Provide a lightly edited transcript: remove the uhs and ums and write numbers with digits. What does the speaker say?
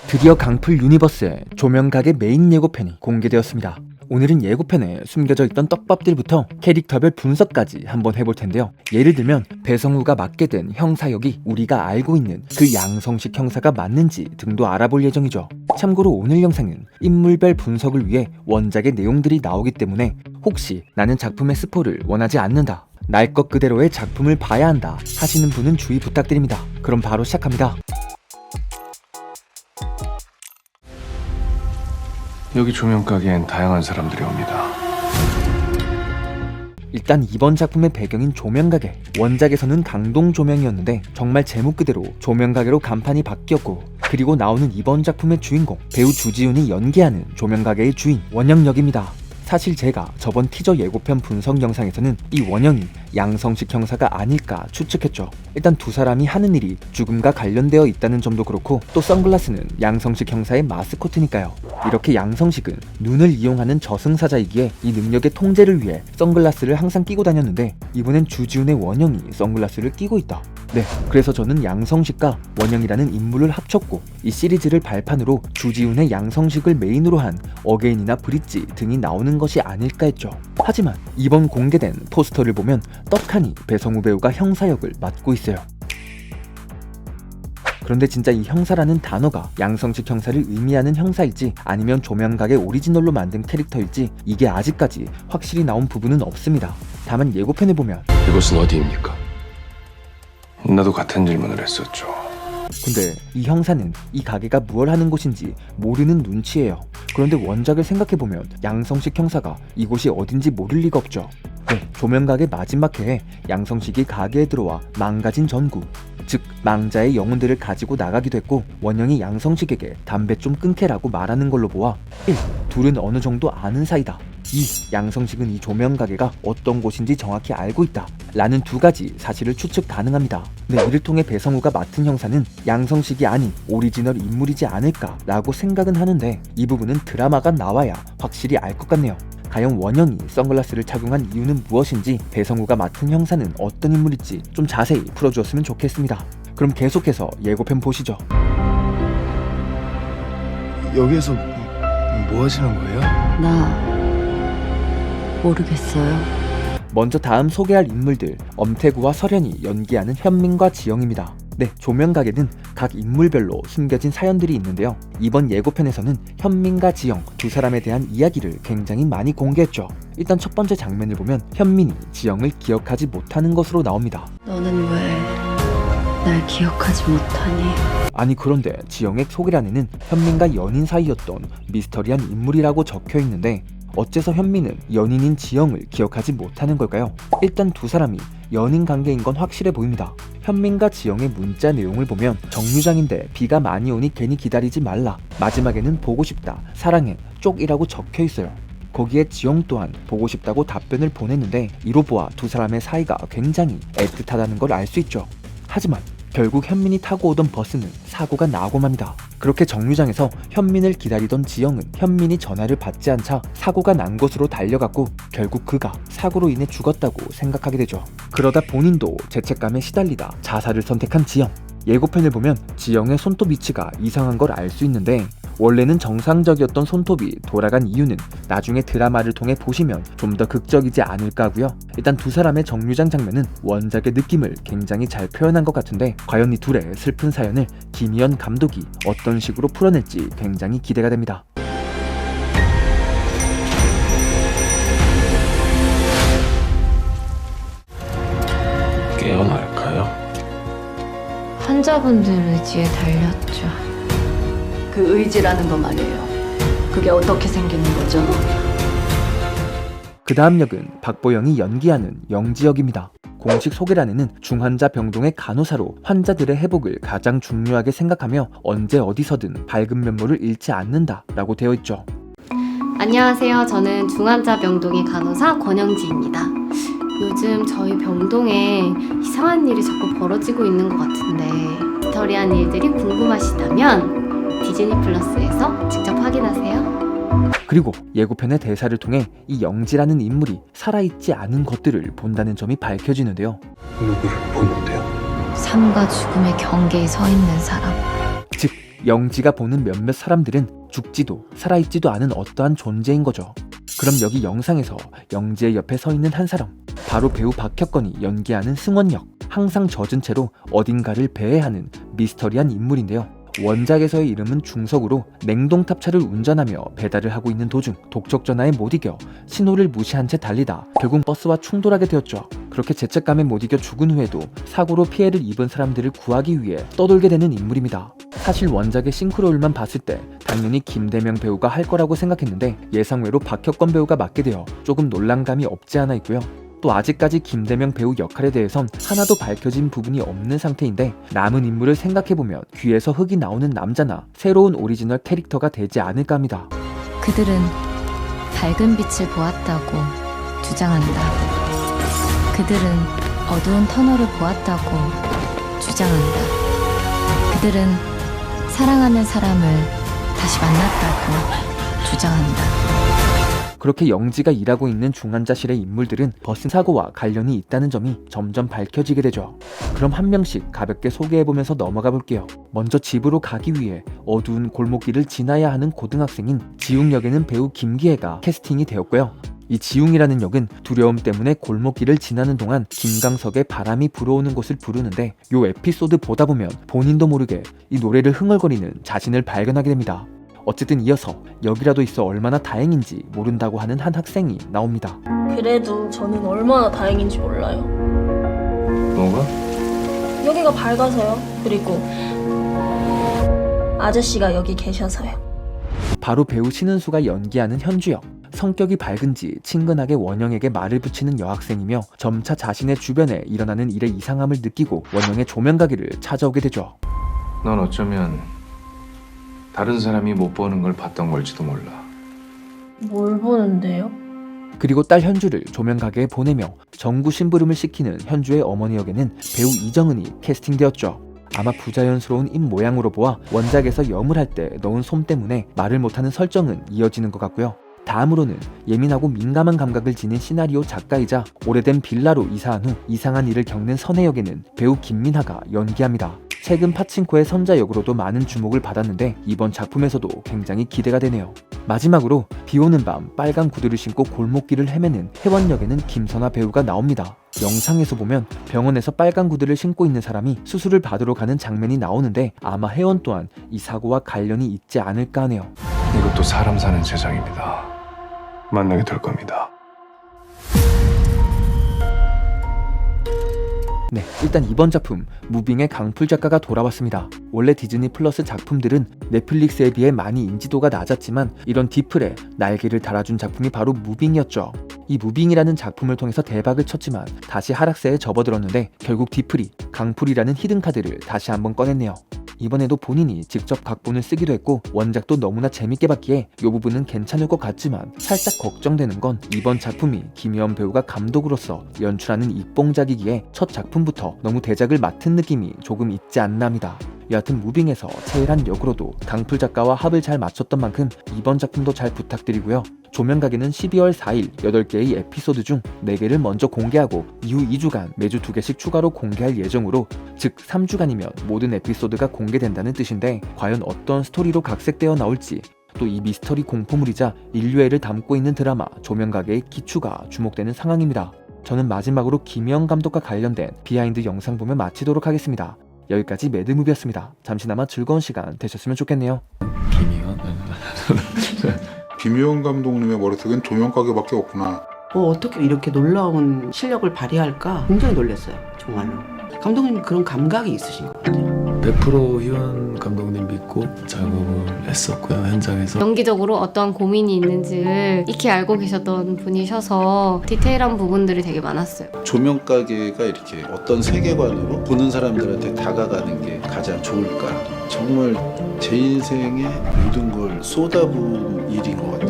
드디어 강풀 유니버스의 조명각의 메인 예고편이 공개되었습니다. 오늘은 예고편에 숨겨져 있던 떡밥들부터 캐릭터별 분석까지 한번 해볼 텐데요. 예를 들면 배성우가 맡게 된 형사 역이 우리가 알고 있는 그 양성식 형사가 맞는지 등도 알아볼 예정이죠. 참고로 오늘 영상은 인물별 분석을 위해 원작의 내용들이 나오기 때문에 혹시 나는 작품의 스포를 원하지 않는다, 날 것 그대로의 작품을 봐야 한다 하시는 분은 주의 부탁드립니다. 그럼 바로 시작합니다. 여기 조명가게엔 다양한 사람들이 옵니다. 일단 이번 작품의 배경인 조명가게, 원작에서는 강동 조명이었는데 정말 제목 그대로 조명가게로 간판이 바뀌었고, 그리고 나오는 이번 작품의 주인공 배우 주지훈이 연기하는 조명가게의 주인 원영 역입니다. 사실 제가 저번 티저 예고편 분석 영상에서는 이 원영이 양성식 형사가 아닐까 추측했죠. 일단 두 사람이 하는 일이 죽음과 관련되어 있다는 점도 그렇고, 또 선글라스는 양성식 형사의 마스코트니까요. 이렇게 양성식은 눈을 이용하는 저승사자이기에 이 능력의 통제를 위해 선글라스를 항상 끼고 다녔는데, 이번엔 주지훈의 원영이 선글라스를 끼고 있다. 네, 그래서 저는 양성식과 원영이라는 인물을 합쳤고, 이 시리즈를 발판으로 주지훈의 양성식을 메인으로 한 어게인이나 브릿지 등이 나오는 것이 아닐까 했죠. 하지만 이번 공개된 포스터를 보면 떡하니 배성우 배우가 형사 역을 맡고 있어요. 그런데 진짜 이 형사라는 단어가 양성식 형사를 의미하는 형사일지 아니면 조명각의 오리지널로 만든 캐릭터일지 이게 아직까지 확실히 나온 부분은 없습니다. 다만 예고편을 보면 이곳은 어디입니까? 나도 같은 질문을 했었죠. 근데 이 형사는 이 가게가 무얼 하는 곳인지 모르는 눈치예요. 그런데 원작을 생각해보면 양성식 형사가 이곳이 어딘지 모를 리가 없죠. 네, 조명각의 마지막 회에 양성식이 가게에 들어와 망가진 전구, 즉 망자의 영혼들을 가지고 나가기도 했고, 원영이 양성식에게 담배 좀 끊게라고 말하는 걸로 보아 1. 둘은 어느 정도 아는 사이다. 2. 양성식은 이 조명가게가 어떤 곳인지 정확히 알고 있다 라는 두 가지 사실을 추측 가능합니다. 네, 이를 통해 배성우가 맡은 형사는 양성식이 아닌 오리지널 인물이지 않을까 라고 생각은 하는데, 이 부분은 드라마가 나와야 확실히 알 것 같네요. 과연 원영이 선글라스를 착용한 이유는 무엇인지, 배성우가 맡은 형사는 어떤 인물일지 좀 자세히 풀어주었으면 좋겠습니다. 그럼 계속해서 예고편 보시죠. 여기에서 뭐 하시는 거예요? 나 모르겠어요. 먼저 다음 소개할 인물들, 엄태구와 설현이 연기하는 현민과 지영입니다. 네, 조명가게는 각 인물별로 숨겨진 사연들이 있는데요. 이번 예고편에서는 현민과 지영 두 사람에 대한 이야기를 굉장히 많이 공개했죠. 일단 첫 번째 장면을 보면 현민이 지영을 기억하지 못하는 것으로 나옵니다. 너는 왜 날 기억하지 못하니? 아니, 그런데 지영의 소개란에는 현민과 연인 사이였던 미스터리한 인물이라고 적혀 있는데, 어째서 현민은 연인인 지영을 기억하지 못하는 걸까요? 일단 두 사람이 연인 관계인 건 확실해 보입니다. 현민과 지영의 문자 내용을 보면 정류장인데 비가 많이 오니 괜히 기다리지 말라, 마지막에는 보고 싶다, 사랑해, 쪽이라고 적혀 있어요. 거기에 지영 또한 보고 싶다고 답변을 보냈는데, 이로 보아 두 사람의 사이가 굉장히 애틋하다는 걸 알 수 있죠. 하지만 결국 현민이 타고 오던 버스는 사고가 나고 맙니다. 그렇게 정류장에서 현민을 기다리던 지영은 현민이 전화를 받지 않자 사고가 난 곳으로 달려갔고, 결국 그가 사고로 인해 죽었다고 생각하게 되죠. 그러다 본인도 죄책감에 시달리다 자살을 선택한 지영. 예고편을 보면 지영의 손톱 위치가 이상한 걸 알 수 있는데, 원래는 정상적이었던 손톱이 돌아간 이유는 나중에 드라마를 통해 보시면 좀 더 극적이지 않을까 하고요. 일단 두 사람의 정류장 장면은 원작의 느낌을 굉장히 잘 표현한 것 같은데, 과연 이 둘의 슬픈 사연을 김희연 감독이 어떤 식으로 풀어낼지 굉장히 기대가 됩니다. 깨어날까요? 환자분들 의지에 달렸죠. 그 의지라는 거 말이에요. 그게 어떻게 생기는 거죠? 그 다음 역은 박보영이 연기하는 영지역입니다. 공식 소개란에는 중환자 병동의 간호사로 환자들의 회복을 가장 중요하게 생각하며 언제 어디서든 밝은 면모를 잃지 않는다 라고 되어 있죠. 안녕하세요. 저는 중환자 병동의 간호사 권영지입니다. 요즘 저희 병동에 이상한 일이 자꾸 벌어지고 있는 것 같은데, 미스터리한 일들이 궁금하시다면 디즈니 플러스에서 직접 확인하세요. 그리고 예고편의 대사를 통해 이 영지라는 인물이 살아있지 않은 것들을 본다는 점이 밝혀지는데요. 누구를 보는데요? 삶과 죽음의 경계에 서 있는 사람. 즉 영지가 보는 몇몇 사람들은 죽지도 살아있지도 않은 어떠한 존재인 거죠. 그럼 여기 영상에서 영지의 옆에 서 있는 한 사람, 바로 배우 박혁건이 연기하는 승원 역. 항상 젖은 채로 어딘가를 배회하는 미스터리한 인물인데요. 원작에서의 이름은 중석으로 냉동탑차를 운전하며 배달을 하고 있는 도중 독촉 전화에 못 이겨 신호를 무시한 채 달리다 결국 버스와 충돌하게 되었죠. 그렇게 죄책감에 못 이겨 죽은 후에도 사고로 피해를 입은 사람들을 구하기 위해 떠돌게 되는 인물입니다. 사실 원작의 싱크로율만 봤을 때 당연히 김대명 배우가 할 거라고 생각했는데 예상외로 박혁건 배우가 맡게 되어 조금 놀란감이 없지 않아 있고요. 또 아직까지 김대명 배우 역할에 대해선 하나도 밝혀진 부분이 없는 상태인데 남은 인물을 생각해보면 귀에서 흙이 나오는 남자나 새로운 오리지널 캐릭터가 되지 않을까 합니다. 그들은 밝은 빛을 보았다고 주장한다. 그들은 어두운 터널을 보았다고 주장한다. 그들은 사랑하는 사람을 다시 만났다고 주장한다. 그렇게 영지가 일하고 있는 중환자실의 인물들은 버스 사고와 관련이 있다는 점이 점점 밝혀지게 되죠. 그럼 한 명씩 가볍게 소개해보면서 넘어가 볼게요. 먼저 집으로 가기 위해 어두운 골목길을 지나야 하는 고등학생인 지웅 역에는 배우 김기혜가 캐스팅이 되었고요. 이 지웅이라는 역은 두려움 때문에 골목길을 지나는 동안 김광석의 바람이 불어오는 곳을 부르는데 요 에피소드 보다 보면 본인도 모르게 이 노래를 흥얼거리는 자신을 발견하게 됩니다. 어쨌든 이어서 여기라도 있어 얼마나 다행인지 모른다고 하는 한 학생이 나옵니다. 그래도 저는 얼마나 다행인지 몰라요. 뭐가? 여기가 밝아서요. 그리고 아저씨가 여기 계셔서요. 바로 배우 신은수가 연기하는 현주역. 성격이 밝은지 친근하게 원영에게 말을 붙이는 여학생이며 점차 자신의 주변에 일어나는 일의 이상함을 느끼고 원영의 조명가게를 찾아오게 되죠. 넌 어쩌면 다른 사람이 못 보는 걸 봤던 걸지도 몰라. 뭘 보는데요? 그리고 딸 현주를 조명가게에 보내며 정구 심부름을 시키는 현주의 어머니 역에는 배우 이정은이 캐스팅되었죠. 아마 부자연스러운 입 모양으로 보아 원작에서 염을 할 때 넣은 솜 때문에 말을 못하는 설정은 이어지는 것 같고요. 다음으로는 예민하고 민감한 감각을 지닌 시나리오 작가이자 오래된 빌라로 이사한 후 이상한 일을 겪는 선혜 역에는 배우 김민하가 연기합니다. 최근 파친코의 선자 역으로도 많은 주목을 받았는데 이번 작품에서도 굉장히 기대가 되네요. 마지막으로 비오는 밤 빨간 구두를 신고 골목길을 헤매는 혜원 역에는 김선아 배우가 나옵니다. 영상에서 보면 병원에서 빨간 구두를 신고 있는 사람이 수술을 받으러 가는 장면이 나오는데 아마 혜원 또한 이 사고와 관련이 있지 않을까 하네요. 이것도 사람 사는 세상입니다. 만나게 될 겁니다. 네, 일단 이번 작품 무빙의 강풀 작가가 돌아왔습니다. 원래 디즈니 플러스 작품들은 넷플릭스에 비해 많이 인지도가 낮았지만 이런 디플에 날개를 달아준 작품이 바로 무빙이었죠. 이 무빙이라는 작품을 통해서 대박을 쳤지만 다시 하락세에 접어들었는데 결국 디플이 강풀이라는 히든카드를 다시 한번 꺼냈네요. 이번에도 본인이 직접 각본을 쓰기도 했고 원작도 너무나 재밌게 봤기에 이 부분은 괜찮을 것 같지만 살짝 걱정되는 건 이번 작품이 김혜원 배우가 감독으로서 연출하는 입봉작이기에 첫 작품부터 너무 대작을 맡은 느낌이 조금 있지 않나 합니다. 여하튼 무빙에서 최일한 역으로도 강풀 작가와 합을 잘 맞췄던 만큼 이번 작품도 잘 부탁드리고요. 조명가게는 12월 4일 8개의 에피소드 중 4개를 먼저 공개하고 이후 2주간 매주 2개씩 추가로 공개할 예정으로 즉 3주간이면 모든 에피소드가 공개된다는 뜻인데 과연 어떤 스토리로 각색되어 나올지 또 이 미스터리 공포물이자 인류애를 담고 있는 드라마 조명가게의 기추가 주목되는 상황입니다. 저는 마지막으로 김혜원 감독과 관련된 비하인드 영상 보면 마치도록 하겠습니다. 여기까지 매드무비였습니다. 잠시나마 즐거운 시간 되셨으면 좋겠네요. 김혜원 감독님의 머릿속엔 조명가게밖에 없구나. 어떻게 이렇게 놀라운 실력을 발휘할까 굉장히 놀랐어요. 정말로. 감독님 그런 감각이 있으신 것 같아요. 100% 희원 감독님 믿고 작업을 했었고요, 현장에서. 연기적으로 어떠한 고민이 있는지를 익히 알고 계셨던 분이셔서 디테일한 부분들이 되게 많았어요. 조명가게가 이렇게 어떤 세계관으로 보는 사람들한테 다가가는 게 가장 좋을까. 정말 제 인생에 모든 걸 쏟아부은 일인 것 같아요.